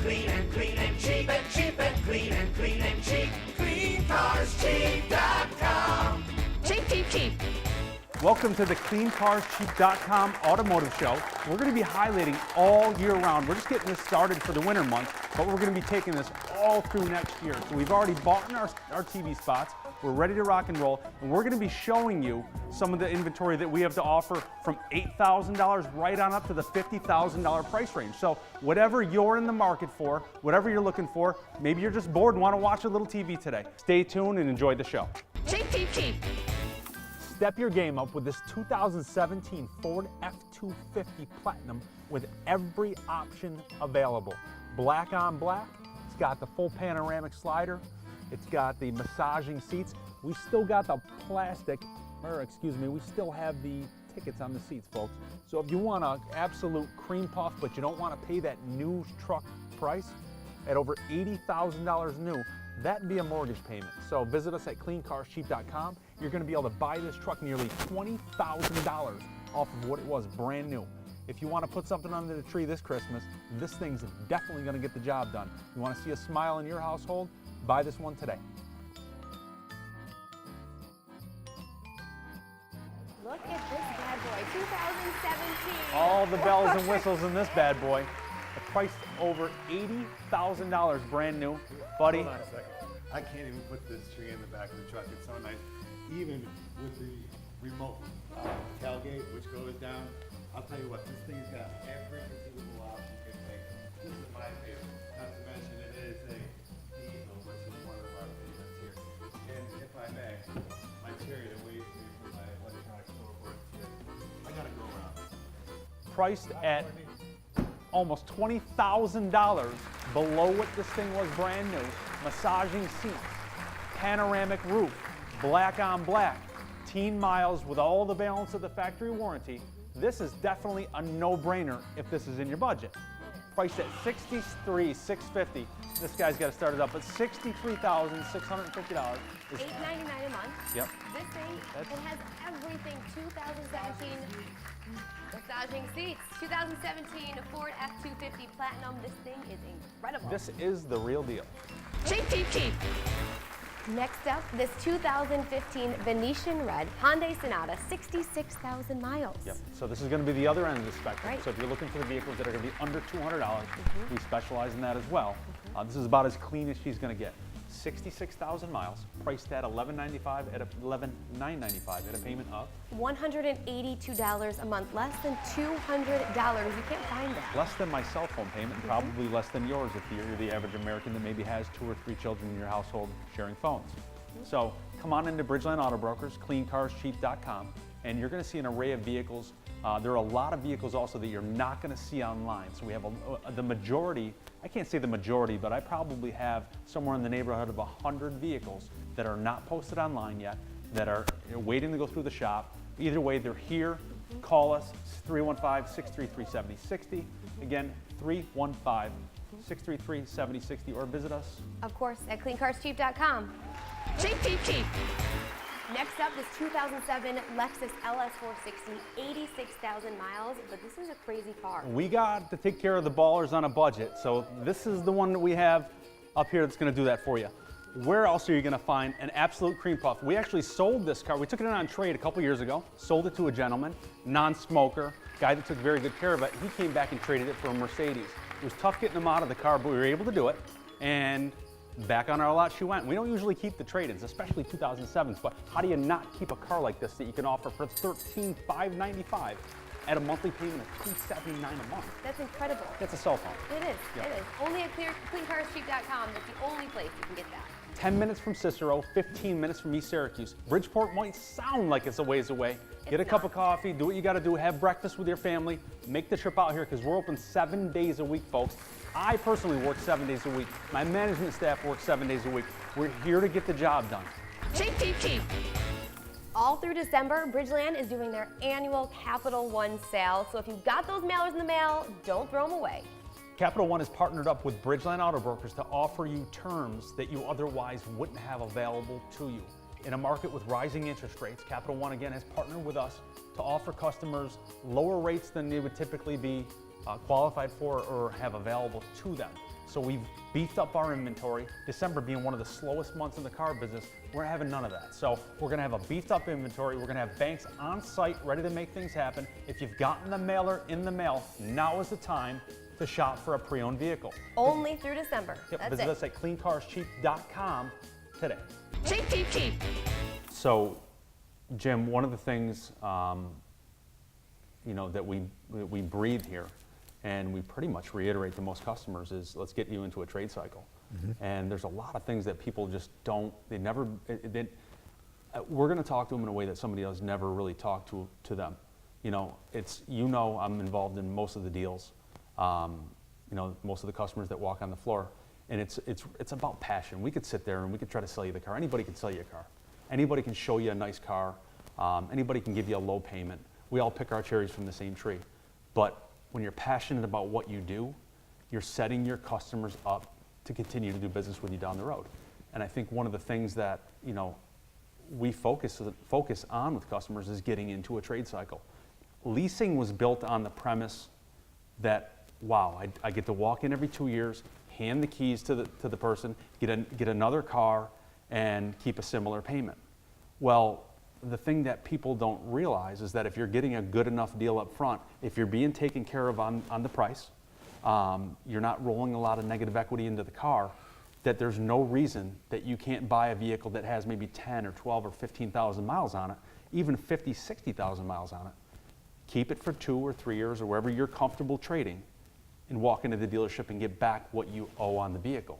clean and cheap and cheap and clean and cheap. CleanCarsCheap.com. Cheap, cheap, cheap. Welcome to the CleanCarsCheap.com Automotive Show. We're going to be highlighting all year round. We're just getting this started for the winter months, but we're going to be taking this all through next year. So we've already bought in our TV spots. We're ready to rock and roll, and we're going to be showing you some of the inventory that we have to offer from $8,000 right on up to the $50,000 price range. So whatever you're in the market for, whatever you're looking for, maybe you're just bored and want to watch a little TV today. Stay tuned and enjoy the show. Cheap, cheap, cheap. Step your game up with this 2017 Ford F-250 Platinum with every option available. Black on black, it's got the full panoramic slider, it's got the massaging seats. We still got the we still have the tickets on the seats, folks. So if you want an absolute cream puff, but you don't want to pay that new truck price at over $80,000 new, that'd be a mortgage payment. So visit us at CleanCarsCheap.com. You're going to be able to buy this truck nearly $20,000 off of what it was brand new. If you want to put something under the tree this Christmas, this thing's definitely going to get the job done. You want to see a smile in your household? Buy this one today. Look at this bad boy, 2017. All the bells and whistles in this bad boy. The price over $80,000 brand new. Buddy. Hold on a second. I can't even put this tree in the back of the truck. It's so nice. Even with the remote tailgate, which goes down, I'll tell you what, this thing's got every conceivable option you can make. This is my favorite. Not to mention it is a diesel, which is one of our favorites here. And if I may, my chariot awaits me for my electronic scoreboard here. I gotta go around. Priced at almost $20,000 below what this thing was brand new. Massaging seats, panoramic roof, black on black, teen miles with all the balance of the factory warranty. This is definitely a no-brainer if this is in your budget. Priced at $63,650. This guy's got to start it up at $63,650. $899 a month. Yep. This thing, it has everything. 2017 massaging seats. 2017 Ford F-250 Platinum. This thing is incredible. This is the real deal. Cheap, cheap, cheap. Next up, this 2015 Venetian Red Hyundai Sonata, 66,000 miles. Yep. So this is going to be the other end of the spectrum. Right. So if you're looking for the vehicles that are going to be under $200, we specialize in that as well. This is about as clean as she's going to get. 66,000 miles, priced at $11,995 at a payment of $182 a month, less than $200. You can't find that. less than my cell phone payment, probably less than yours if you're the average American that maybe has 2 or 3 children in your household sharing phones. So come on into Bridgeland Auto Brokers, CleanCarsCheap.com, and you're going to see an array of vehicles. There are a lot of vehicles also that you're not going to see online. So we have the majority, I can't say the majority, but I probably have somewhere in the neighborhood of 100 vehicles that are not posted online yet, that are waiting to go through the shop. Either way, they're here. Call us, 315-633-7060. Again, 315-633-7060, or visit us. Of course, at CleanCarsCheap.com. Cheap, cheap, cheap. Next up, this 2007 Lexus LS460, 86,000 miles, but this is a crazy car. We got to take care of the ballers on a budget, so this is the one that we have up here that's going to do that for you. Where else are you going to find an absolute cream puff? We actually sold this car. We took it in on trade a couple years ago, sold it to a gentleman, non-smoker, guy that took very good care of it. He came back and traded it for a Mercedes. It was tough getting him out of the car, but we were able to do it, and back on our lot she went. We don't usually keep the trade-ins, especially 2007s, but how do you not keep a car like this that you can offer for $13,595 at a monthly payment of $279 a month? That's incredible. That's a cell phone. It is, Yep. it is. Only at CleanCarsCheap.com, that's the only place you can get that. 10 minutes from Cicero, 15 minutes from East Syracuse. Bridgeport might sound like it's a ways away. Get a cup of coffee, do what you gotta do, have breakfast with your family, make the trip out here because we're open 7 days a week, folks. I personally work 7 days a week. My management staff works 7 days a week. We're here to get the job done. Cheap, cheap, cheap. All through December, Bridgeland is doing their annual Capital One sale. So if you've got those mailers in the mail, don't throw them away. Capital One has partnered up with Bridgeland Auto Brokers to offer you terms that you otherwise wouldn't have available to you. In a market with rising interest rates, Capital One again has partnered with us to offer customers lower rates than they would typically be qualified for or have available to them. So we've beefed up our inventory. December being one of the slowest months in the car business, we're having none of that. So we're gonna have a beefed up inventory. We're gonna have banks on site ready to make things happen. If you've gotten the mailer in the mail, now is the time to shop for a pre-owned vehicle. Only through December. Yep, That's visit it. us at cleancarscheap.com today. Cheap, cheap, cheap. So, Jim, one of the things that we breathe here, and we pretty much reiterate to most customers is let's get you into a trade cycle. And there's a lot of things that people just don't. We're going to talk to them in a way that somebody else never really talked to them. I'm involved in most of the deals. Most of the customers that walk on the floor, and it's about passion. We could sit there and we could try to sell you the car. Anybody can sell you a car. Anybody can show you a nice car. Anybody can give you a low payment. We all pick our cherries from the same tree. But when you're passionate about what you do, you're setting your customers up to continue to do business with you down the road. And I think one of the things that we focus on with customers is getting into a trade cycle. Leasing was built on the premise that, wow, I get to walk in every 2 years, hand the keys to the person, get another car, and keep a similar payment. Well, the thing that people don't realize is that if you're getting a good enough deal up front, if you're being taken care of on the price, you're not rolling a lot of negative equity into the car, that there's no reason that you can't buy a vehicle that has maybe 10 or 12 or 15,000 miles on it, even 50, 60,000 miles on it. Keep it for 2 or 3 years or wherever you're comfortable trading, and walk into the dealership and get back what you owe on the vehicle.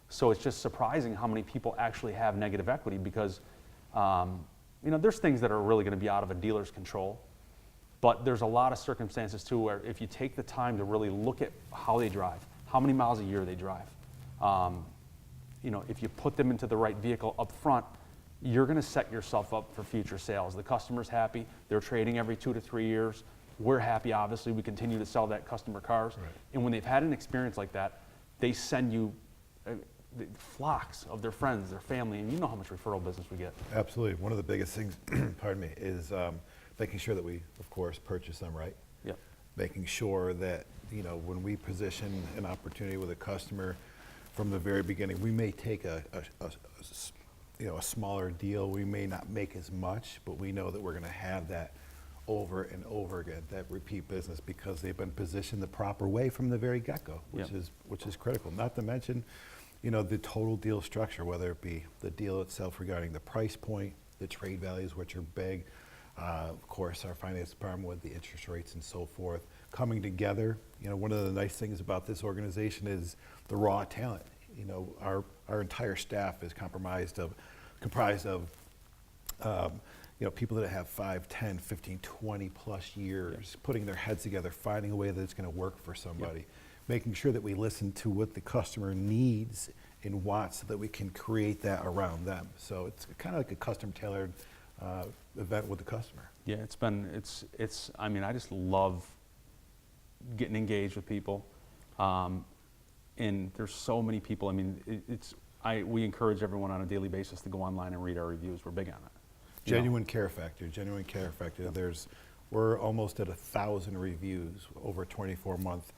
So it's just surprising how many people actually have negative equity because there's things that are really going to be out of a dealer's control, but there's a lot of circumstances too where if you take the time to really look at how they drive, how many miles a year they drive, if you put them into the right vehicle up front, you're going to set yourself up for future sales. The customer's happy. They're trading every 2 to 3 years. We're happy, obviously. We continue to sell that customer cars. Right. And when they've had an experience like that, they send you flocks of their friends, their family, and you know how much referral business we get. Absolutely. One of the biggest things, pardon me, is making sure that we, of course, purchase them right. Yep. Making sure that, when we position an opportunity with a customer from the very beginning, we may take a smaller deal. We may not make as much, but we know that we're going to have that over and over again, that repeat business, because they've been positioned the proper way from the very get-go, which is critical. Not to mention, the total deal structure, whether it be the deal itself regarding the price point, the trade values, which are big, of course, our finance department with the interest rates and so forth, coming together. One of the nice things about this organization is the raw talent. Our entire staff is comprised of people that have 5, 10, 15, 20 plus years, putting their heads together, finding a way that it's going to work for somebody, making sure that we listen to what the customer needs and wants so that we can create that around them. So it's kind of like a custom tailored event with the customer. Yeah, I just love getting engaged with people. And there's so many people. We encourage everyone on a daily basis to go online and read our reviews. We're big on it. Genuine care factor. We're almost at 1,000 reviews over a 24-month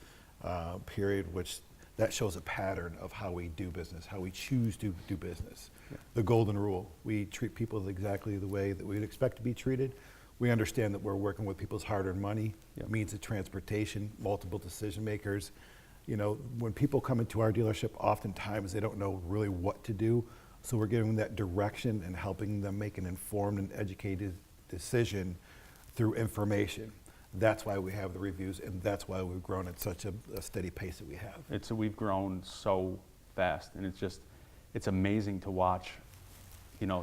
period, which that shows a pattern of how we do business, how we choose to do business. Yeah. The golden rule: we treat people exactly the way that we'd expect to be treated. We understand that we're working with people's hard-earned money, means of transportation, multiple decision makers. When people come into our dealership, oftentimes they don't know really what to do. So we're giving them that direction and helping them make an informed and educated decision through information. That's why we have the reviews, and that's why we've grown at such a steady pace that we have. We've grown so fast, and it's amazing to watch,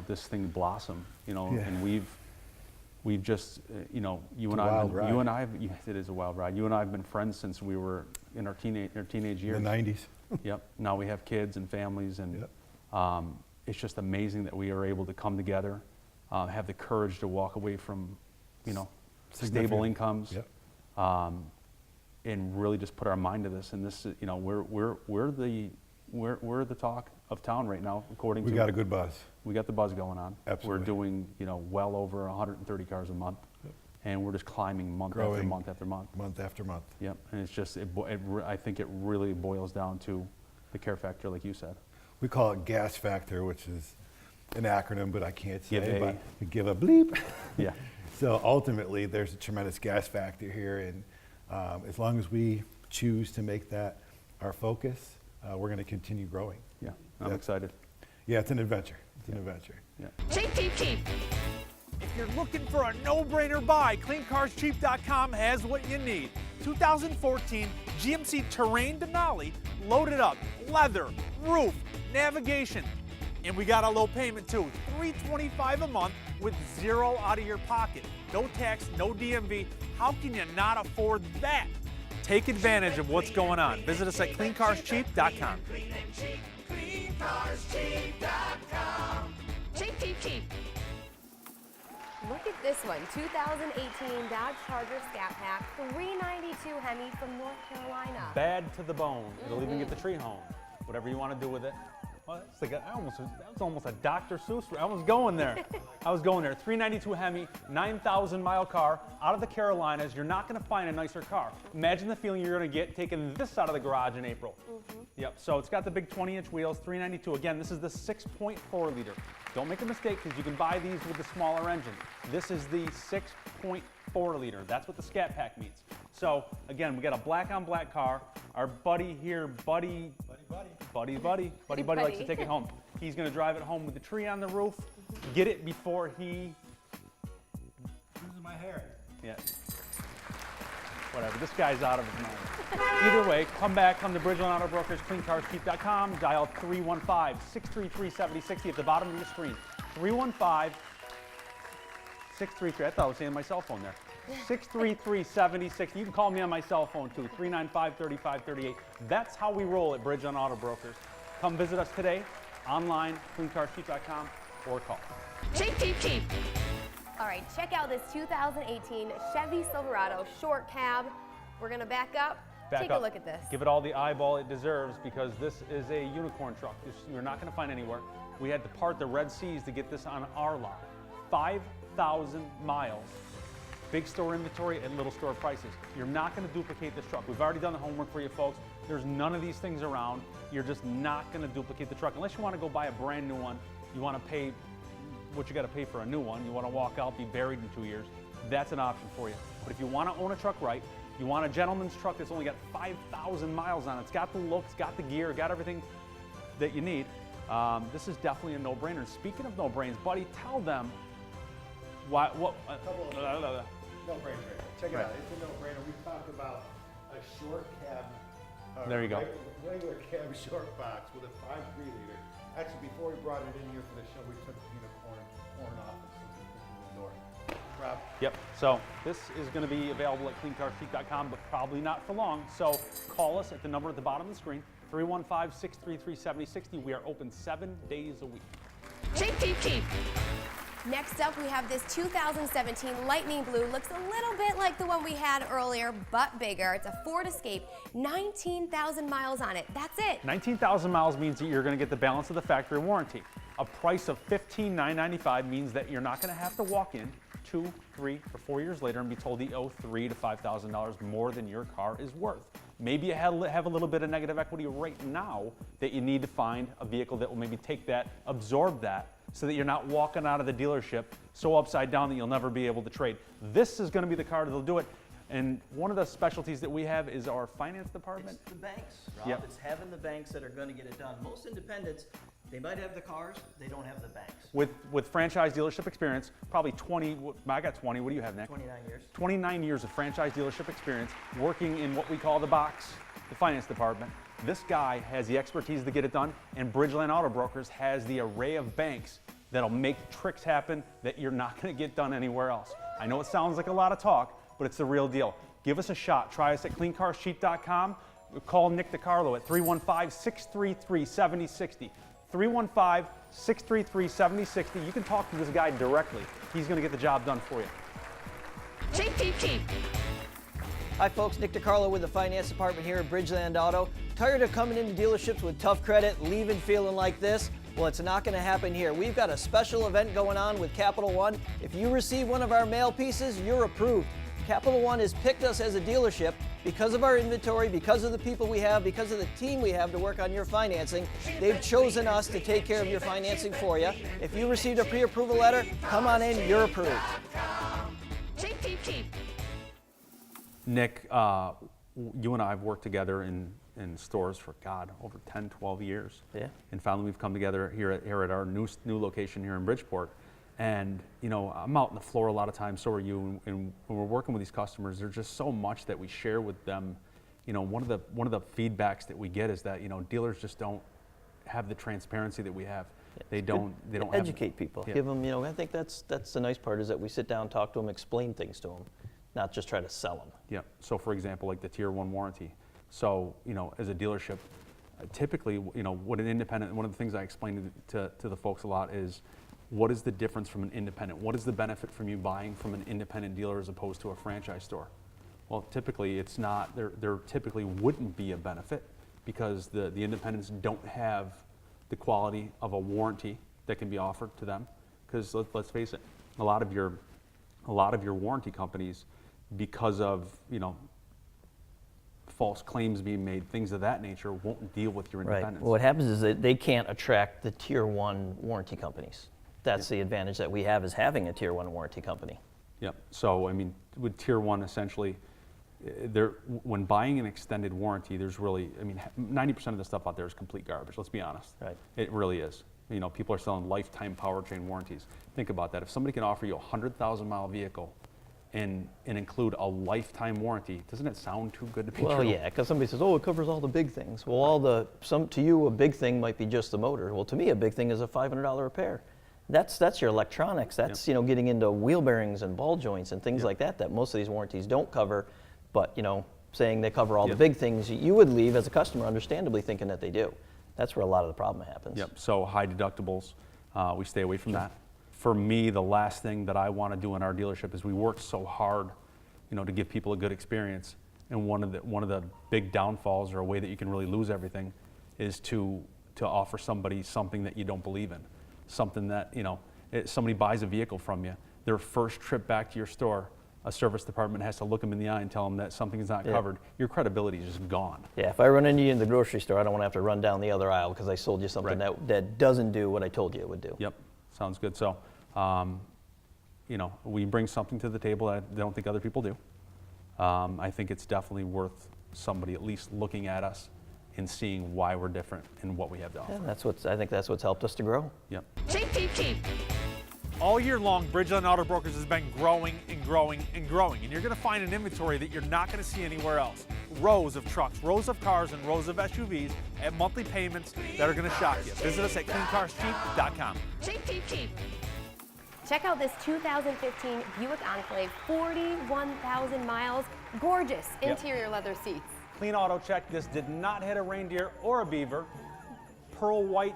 this thing blossom, and we've just, you and I, it is a wild ride. You and I have been friends since we were in our teenage years. In the 90s. Yep. Now we have kids and families, and it's just amazing that we are able to come together, have the courage to walk away from, stable incomes, and really just put our mind to this. And this, we're the talk of town right now, according to. We got a good buzz. We got the buzz going on. Absolutely. We're doing, well over 130 cars a month. and we're just climbing month after Growing. month after month. Month after month. Yep, and it's just, I think it really boils down to the care factor, like you said. We call it gas factor, which is an acronym, but I can't say Give it, a- but we give a bleep. Yeah. So ultimately, there's a tremendous gas factor here, and as long as we choose to make that our focus, we're going to continue growing. Yeah, I'm Yeah. excited. Yeah, it's an adventure. It's an adventure. Yeah. Cheap, cheap, cheap. If you're looking for a no-brainer buy, CleanCarsCheap.com has what you need. 2014 GMC Terrain Denali, loaded up, leather, roof, navigation. And we got a low payment too, $325 a month with zero out of your pocket. No tax, no DMV. How can you not afford that? Take advantage of what's going on. Visit us at CleanCarsCheap.com. Clean and cheap. CleanCarsCheap.com. Cheap, cheap, cheap. Look at this one, 2018 Dodge Charger Scat Pack, 392 Hemi from North Carolina. Bad to the bone. It'll even get the tree home. Whatever you want to do with it. Well, it's like that was almost a Dr. Seuss. I was going there. 392 Hemi, 9,000 mile car out of the Carolinas. You're not going to find a nicer car. Imagine the feeling you're going to get taking this out of the garage in April. Yep. So it's got the big 20-inch wheels, 392. Again, this is the 6.4 liter. Don't make a mistake because you can buy these with the smaller engine. This is the 6.4 liter. That's what the Scat Pack means. So again, we got a black on black car. Our buddy here, Buddy likes to take it home. He's going to drive it home with the tree on the roof. Get it before he. Losing my hair. Yeah. Whatever. This guy's out of his mind. Either way, come back, come to Bridgeland Auto Brokers, CleanCarsCheap.com, dial 315-633-7060 at the bottom of your screen. 315-633. I thought I was saying my cell phone there. 633-7060. You can call me on my cell phone too, 395-3538. That's how we roll at Bridgeland Auto Brokers. Come visit us today, online, CleanCarsCheap.com, or call. Cheap, cheap, cheap. All right, check out this 2018 Chevy Silverado short cab. We're gonna back up. Back Take up. a look at this. Give it all the eyeball it deserves because this is a unicorn truck. This you're not going to find anywhere. We had to part the Red Seas to get this on our lot. 5,000 miles. Big store inventory at little store prices. You're not going to duplicate this truck. We've already done the homework for you folks. There's none of these things around. You're just not going to duplicate the truck unless you want to go buy a brand new one. You want to pay what you got to pay for a new one. You want to walk out, be buried in 2 years. That's an option for you. But if you want to own a truck right, you want a gentleman's truck that's only got 5,000 miles on it. It's got the looks, got the gear, got everything that you need. This is definitely a no-brainer. Speaking of no-brains, buddy, tell them why. What? No-brainer. Check it Right. out. It's a no-brainer. We've talked about a short cab. There you go. Regular cab short box with a 5.3 liter. Actually, before we brought it in here for the show, we took corn off it so we could put it in the door. Rob. Yep. So this is going to be available at CleanCarsCheap.com, but probably not for long. So call us at the number at the bottom of the screen, 315-633-7060. We are open 7 days a week. Cheap, cheap, cheap. Next up, we have this 2017 Lightning Blue. Looks a little bit like the one we had earlier, but bigger. It's a Ford Escape, 19,000 miles on it. That's it. 19,000 miles means that you're going to get the balance of the factory warranty. A price of $15,995 means that you're not going to have to walk in 2, 3, or 4 years later and be told you owe $3,000 to $5,000 more than your car is worth. Maybe you have a little bit of negative equity right now that you need to find a vehicle that will maybe take that, absorb that, so that you're not walking out of the dealership so upside down that you'll never be able to trade. This is going to be the car that'll do it. And one of the specialties that we have is our finance department. It's the banks, Rob. Yep. It's having the banks that are going to get it done. Most independents, they might have the cars, they don't have the banks. With franchise dealership experience, probably 20, I got 20, what do you have, Nick? 29 years. 29 years of franchise dealership experience working in what we call the box, the finance department. This guy has the expertise to get it done, and Bridgeland Auto Brokers has the array of banks that'll make tricks happen that you're not going to get done anywhere else. I know it sounds like a lot of talk, but it's the real deal. Give us a shot. Try us at CleanCarsCheap.com. Call Nick DiCarlo at 315-633-7060. 315-633-7060. You can talk to this guy directly. He's going to get the job done for you. Cheap, cheap, cheap. Hi folks, Nick DiCarlo with the finance department here at Bridgeland Auto. Tired of coming into dealerships with tough credit, leaving feeling like this? Well, it's not going to happen here. We've got a special event going on with Capital One. If you receive one of our mail pieces, you're approved. Capital One has picked us as a dealership because of our inventory, because of the people we have, because of the team we have to work on your financing. They've chosen us to take care of your financing for you. If you received a pre-approval letter, come on in, you're approved. Cheap, cheap, cheap. Nick, you and I have worked together in stores for, God, over 10, 12 years. Yeah. And finally we've come together here at our new location here in Bridgeport. And, you know, I'm out on the floor a lot of times, so are you, and when we're working with these customers, there's just so much that we share with them. You know, one of the feedbacks that we get is that, you know, dealers just don't have the transparency that we have. They don't Educate people. Yeah. Give them, you know, I think that's the nice part is that we sit down, talk to them, explain things to them, not just try to sell them. Yeah, so for example, like the Tier 1 warranty. So, you know, as a dealership, typically, you know, what an independent, one of the things I explain to the folks a lot is, what is the difference from an independent? What is the benefit from you buying from an independent dealer as opposed to a franchise store? Well, typically it's not, there typically wouldn't be a benefit because the independents don't have the quality of a warranty that can be offered to them. Because let's face it, a lot of your warranty companies, because of, you know, false claims being made, things of that nature, won't deal with your independents. Right. Well, what happens is that they can't attract the Tier 1 warranty companies. That's the advantage that we have is having a Tier 1 warranty company. Yep. So, I mean, with Tier 1, essentially, when buying an extended warranty, there's really, I mean, 90% of the stuff out there is complete garbage, let's be honest. Right. It really is. You know, people are selling lifetime powertrain warranties. Think about that. If somebody can offer you a 100,000-mile vehicle and include a lifetime warranty, doesn't it sound too good to be true? Well, yeah, because somebody says, oh, it covers all the big things. Well, to you, a big thing might be just the motor. Well, to me, a big thing is a $500 repair. That's your electronics. That's, you know, getting into wheel bearings and ball joints and things like that most of these warranties don't cover. But, you know, saying they cover all the big things, you would leave as a customer understandably thinking that they do. That's where a lot of the problem happens. Yep. So high deductibles, we stay away from that. For me, the last thing that I want to do in our dealership is we work so hard, you know, to give people a good experience. And one of the big downfalls, or a way that you can really lose everything, is to offer somebody something that you don't believe in. Something that, you know, somebody buys a vehicle from you, their first trip back to your store, a service department has to look them in the eye and tell them that something is not covered. Your credibility is just gone. Yeah, if I run into you in the grocery store, I don't want to have to run down the other aisle because I sold you something that doesn't do what I told you it would do. Yep, sounds good. So, you know, we bring something to the table that I don't think other people do. I think it's definitely worth somebody at least looking at us and seeing why we're different and what we have to offer. Yeah, I think that's what's helped us to grow. Yep. Cheap, cheap, cheap. All year long, Bridgeland Auto Brokers has been growing and growing and growing, and you're going to find an inventory that you're not going to see anywhere else. Rows of trucks, rows of cars, and rows of SUVs at monthly payments that are going to shock you. Visit us at cleancarscheap.com. Cheap, cheap, cheap. Check out this 2015 Buick Enclave, 41,000 miles, gorgeous interior leather seats. Clean auto check. This did not hit a reindeer or a beaver. Pearl white,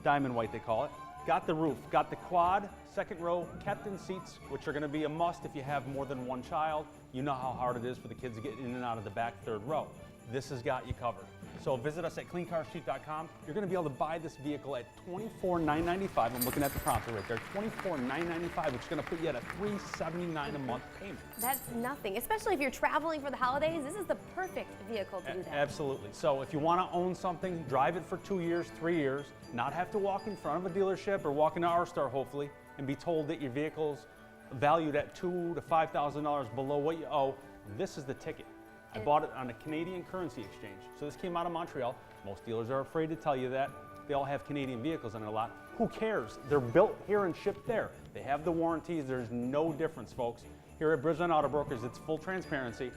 diamond white they call it. Got the roof, got the quad, second row captain seats, which are going to be a must if you have more than one child. You know how hard it is for the kids to get in and out of the back third row. This has got you covered. So visit us at cleancarscheap.com. You're going to be able to buy this vehicle at $24,995. I'm looking at the prompter right there. $24,995, which is going to put you at a $379 a month payment. That's nothing, especially if you're traveling for the holidays. This is the perfect vehicle to do that. Absolutely. So if you want to own something, drive it for 2 years, 3 years, not have to walk in front of a dealership or walk into our store, hopefully, and be told that your vehicle's valued at $2,000 to $5,000 below what you owe. This is the ticket. I bought it on a Canadian currency exchange. So this came out of Montreal. Most dealers are afraid to tell you that. They all have Canadian vehicles in it a lot. Who cares? They're built here and shipped there. They have the warranties. There's no difference, folks. Here at Bridgeland Auto Brokers, it's full transparency.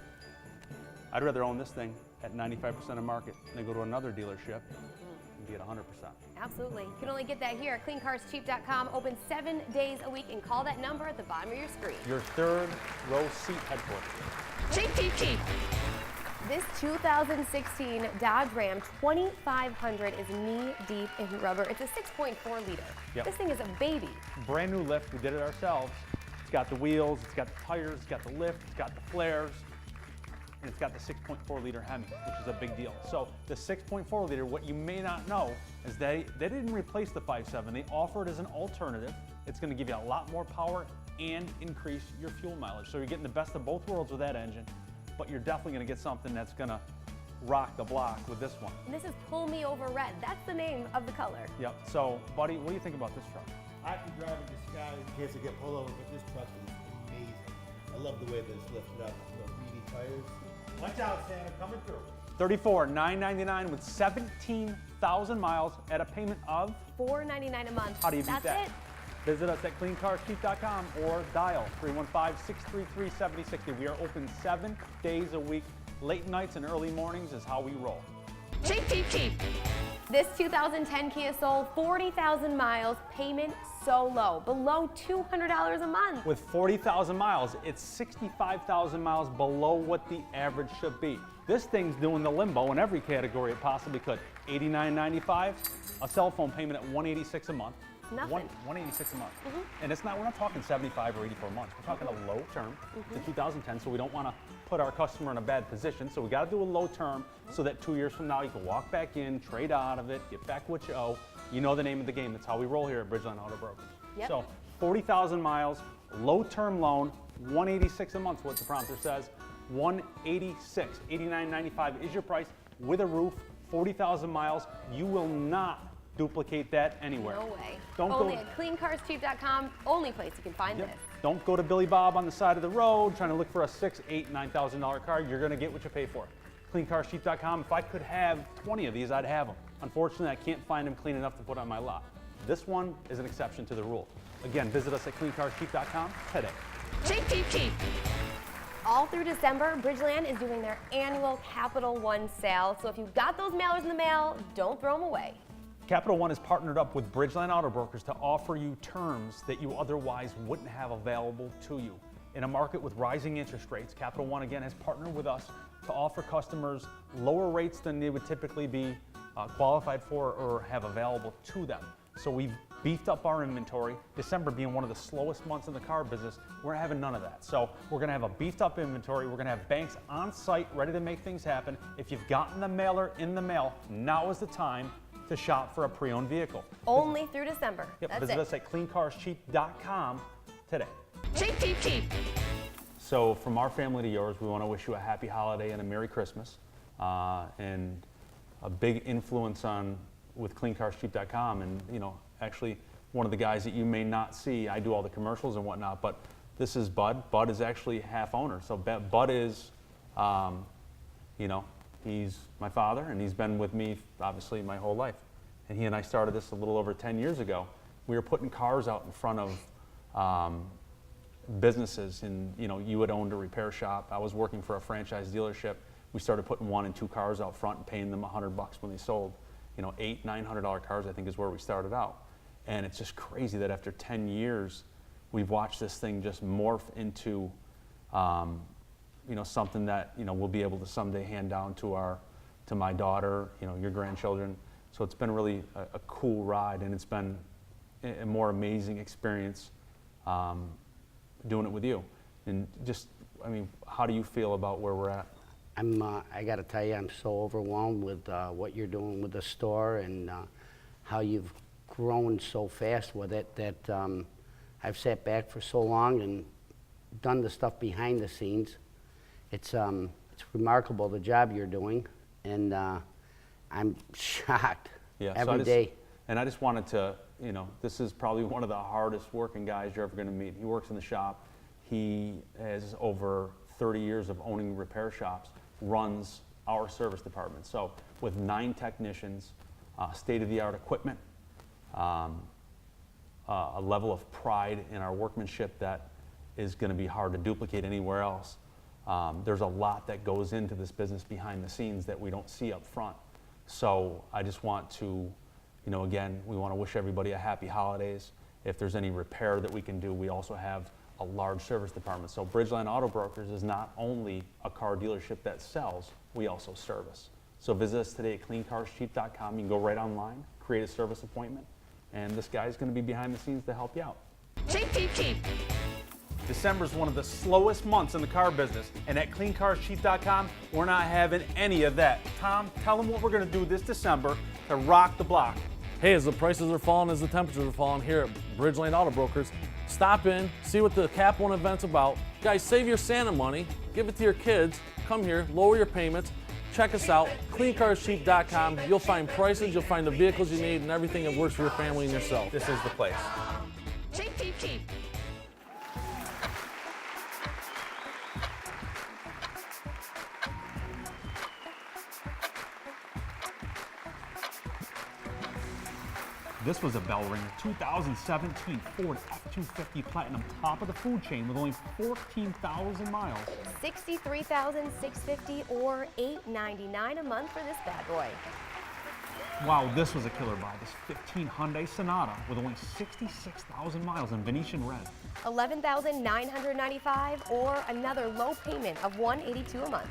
I'd rather own this thing at 95% of market than go to another dealership and be at 100%. Absolutely. You can only get that here at cleancarscheap.com. Open 7 days a week, and call that number at the bottom of your screen. Your third row seat headquarters. Cheap, cheap, cheap. This 2016 Dodge Ram 2500 is knee-deep in rubber. It's a 6.4 liter. Yep. This thing is a baby. Brand new lift. We did it ourselves. It's got the wheels, it's got the tires, it's got the lift, it's got the flares. and it's got the 6.4 liter Hemi, which is a big deal. So the 6.4 liter, what you may not know is they didn't replace the 5.7. They offer it as an alternative. It's going to give you a lot more power and increase your fuel mileage. So you're getting the best of both worlds with that engine, but you're definitely going to get something that's going to rock the block with this one. And this is Pull Me Over Red. That's the name of the color. Yep. So, buddy, what do you think about this truck? I've been driving this guy in case I get pulled over, but this truck is amazing. I love the way that it's lifted up. The meaty tires. Watch out, Santa, coming through. $34,999 with 17,000 miles at a payment of $499 a month. How do you beat That's that? it. Visit us at cleancarscheap.com or dial 315-633-7060. We are open 7 days a week. Late nights and early mornings is how we roll. Cheap, cheap, cheap. This 2010 Kia Soul, 40,000 miles, payment so low, below $200 a month. With 40,000 miles, it's 65,000 miles below what the average should be. This thing's doing the limbo in every category it possibly could. $89.95, a cell phone payment at $186 a month. Nothing. $186 a month. And it's not, we're not talking 75 or 84 months. We're talking a low term. It's a 2010, so we don't want to put our customer in a bad position. So we got to do a low term so that 2 years from now you can walk back in, trade out of it, get back what you owe. You know the name of the game. That's how we roll here at Bridgeland Auto Brokers. Yep. So 40,000 miles, low term loan, $186 a month is what the prompter says. $186, $89.95 is your price with a roof, 40,000 miles. You will not duplicate that anywhere. No way. Don't only go, at cleancarscheap.com, only place you can find Yep. this. Don't go to Billy Bob on the side of the road trying to look for a $6,000, $8,000, $9,000 car. You're going to get what you pay for. Cleancarscheap.com. If I could have 20 of these, I'd have them. Unfortunately, I can't find them clean enough to put on my lot. This one is an exception to the rule. Again, visit us at cleancarscheap.com today. Cheap, cheap, cheap. All through December, Bridgeland is doing their annual Capital One sale. So if you got those mailers in the mail, don't throw them away. Capital One has partnered up with Bridgeland Auto Brokers to offer you terms that you otherwise wouldn't have available to you. In a market with rising interest rates, Capital One again has partnered with us to offer customers lower rates than they would typically be qualified for or have available to them. So we've beefed up our inventory. December being one of the slowest months in the car business, we're having none of that. So we're gonna have a beefed up inventory. We're gonna have banks on site ready to make things happen. If you've gotten the mailer in the mail, now is the time to shop for a pre-owned vehicle. Only through December. Yep, That's visit it. us at cleancarscheap.com today. Cheap, cheap, cheap. So from our family to yours, we want to wish you a happy holiday and a Merry Christmas. And a big influence with cleancarscheap.com. And actually one of the guys that you may not see, I do all the commercials and whatnot, but this is Bud. Bud is actually half owner. So Bud is, he's my father, and he's been with me, obviously, my whole life. And he and I started this a little over 10 years ago. We were putting cars out in front of businesses, and you had owned a repair shop. I was working for a franchise dealership. We started putting 1 and 2 cars out front and paying them $100 when they sold. $800, $900 cars, I think, is where we started out. And it's just crazy that after 10 years, we've watched this thing just morph into something that we'll be able to someday hand down to my daughter, your grandchildren. So it's been really a cool ride, and it's been a more amazing experience doing it with you. And just, how do you feel about where we're at? I got to tell you, I'm so overwhelmed with what you're doing with the store and how you've grown so fast with it that I've sat back for so long and done the stuff behind the scenes. It's remarkable the job you're doing, and I'm shocked every day. And I just wanted to, this is probably one of the hardest working guys you're ever going to meet. He works in the shop. He has over 30 years of owning repair shops, runs our service department. So with 9 technicians, state-of-the-art equipment, a level of pride in our workmanship that is going to be hard to duplicate anywhere else. There's a lot that goes into this business behind the scenes that we don't see up front. So I just want to, again, we want to wish everybody a happy holidays. If there's any repair that we can do, we also have a large service department. So Bridgeland Auto Brokers is not only a car dealership that sells, we also service. So visit us today at cleancarscheap.com. You can go right online, create a service appointment, and this guy's going to be behind the scenes to help you out. Cheap, cheap, cheap. December is one of the slowest months in the car business, and at CleanCarsCheap.com, we're not having any of that. Tom, tell them what we're going to do this December to rock the block. Hey, as the prices are falling, as the temperatures are falling here at Bridgeland Auto Brokers, stop in, see what the Cap One event's about. Guys, save your Santa money, give it to your kids, come here, lower your payments, check us out, CleanCarsCheap.com. You'll find prices, you'll find the vehicles you need, and everything that works for your family and yourself. This is the place. Cheap, cheap, cheap. This was a bell ringer, 2017 Ford F-250 Platinum, top of the food chain with only 14,000 miles. $63,650 or $899 a month for this bad boy. Wow, this was a killer buy. This 15 Hyundai Sonata with only 66,000 miles in Venetian red. $11,995 or another low payment of $182 a month.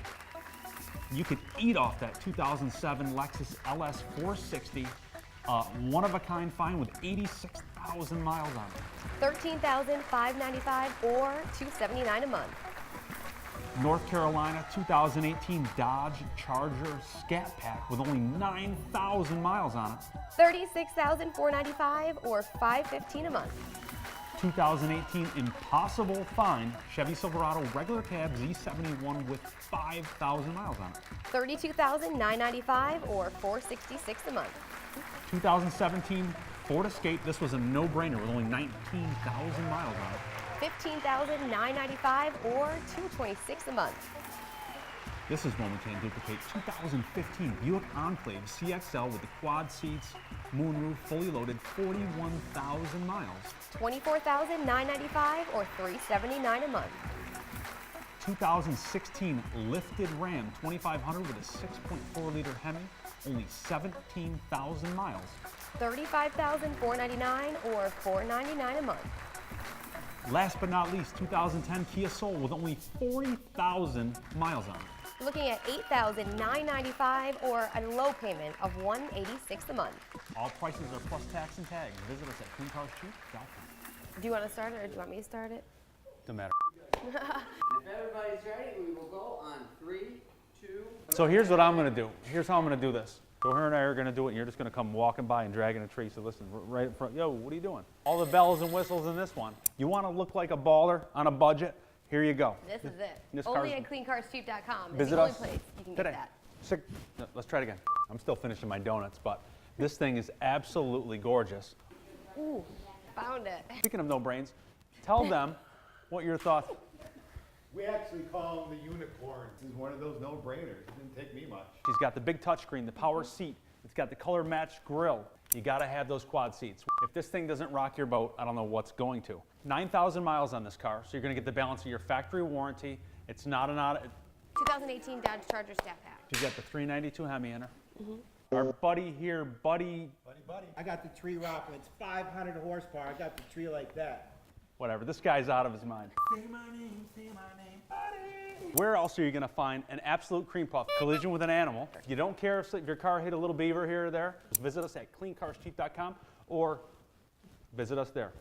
You could eat off that 2007 Lexus LS 460, one-of-a-kind find with 86,000 miles on it. $13,595 or $279 a month. North Carolina 2018 Dodge Charger Scat Pack with only 9,000 miles on it. $36,495 or $515 a month. 2018 Impossible Find Chevy Silverado regular cab Z71 with 5,000 miles on it. $32,995 or $466 a month. 2017 Ford Escape, this was a no-brainer with only 19,000 miles on it. $15,995 or $226 a month. This is one we can't duplicate. 2015 Buick Enclave CXL with the quad seats, moonroof, fully loaded, 41,000 miles. $24,995 or $379 a month. 2016 lifted Ram 2500 with a 6.4-liter Hemi, only 17,000 miles. $35,499 or $499 a month. Last but not least, 2010 Kia Soul with only 40,000 miles on it. Looking at $8,995 or a low payment of $186 a month. All prices are plus tax and tags. Visit us at CleanCarsCheap.com. Do you want to start it or do you want me to start it? Doesn't matter. If everybody's ready, we will go on 3, 2. So here's what I'm going to do. Here's how I'm going to do this. So her and I are going to do it, and you're just going to come walking by and dragging a tree. So listen, right in front. Yo, what are you doing? All the bells and whistles in this one. You want to look like a baller on a budget? Here you go. This is it. This Only car's- at CleanCarsCheap.com. It's Visit the only us place you can today. get that. No, let's try it again. I'm still finishing my donuts, but this thing is absolutely gorgeous. Ooh, found it. Speaking of no brains, tell them what your thoughts. We actually call them the unicorns. This is one of those no-brainers. It didn't take me much. She's got the big touchscreen, the power seat. It's got the color matched grille. You gotta have those quad seats. If this thing doesn't rock your boat, I don't know what's going to. 9,000 miles on this car, so you're gonna get the balance of your factory warranty. It's not an auto. 2018 Dodge Charger Stat Pack. She's got the 392 Hemi in her. Our buddy here, Buddy, I got the tree rocking. It's 500 horsepower. I got the tree like that. whatever. This guy's out of his mind. Say my name, buddy. Where else are you gonna find an absolute cream puff? Collision with an animal. You don't care if your car hit a little beaver here or there. Just visit us at CleanCarsCheap.com or visit us there.